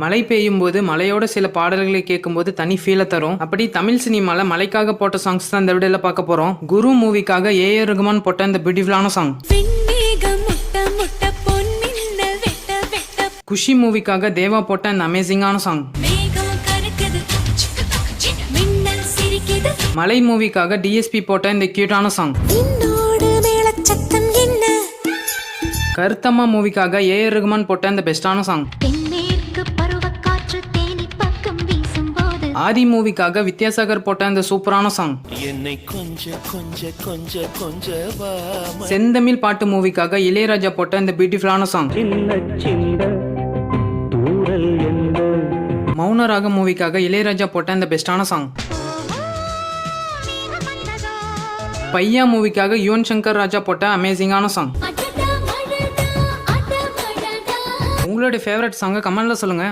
மழை பெய்யும் போது மழையோட சில பாடல்களை கேட்கும்போது தனி ஃபீலை தரும். அப்படி தமிழ் சினிமால மழைக்காக போட்ட சாங்ஸ் தான் இந்த வீடியோல பார்க்க போறோம். குரு மூவிக்காக ஏஆர் ரகுமான் போட்ட இந்த பியூட்டிஃபுல்லான சாங். குஷி மூவிக்காக தேவா போட்ட இந்த அமேசிங்கான சாங். மலை மூவிக்காக டிஎஸ்பி போட்ட இந்த கியூட்டான சாங். கருத்தம்மா மூவிக்காக ஏஆர் ரகுமான் போட்ட இந்த பெஸ்டான சாங். ஆதி மூவிக்காக வித்யாசாகர் போட்ட இந்த சூப்பரான சாங். செந்தமிழ் பாட்டு மூவிக்காக இளையராஜா போட்ட இந்த பியூட்டிஃபுல்லான சாங். மௌனராக மூவிக்காக இளையராஜா போட்ட இந்த பெஸ்டான சாங். பையா மூவிக்காக யுவன் சங்கர் ராஜா போட்ட அமேசிங்கான சாங். உங்களுடைய ஃபேவரட் சாங்கை கமெண்ட்ல சொல்லுங்க.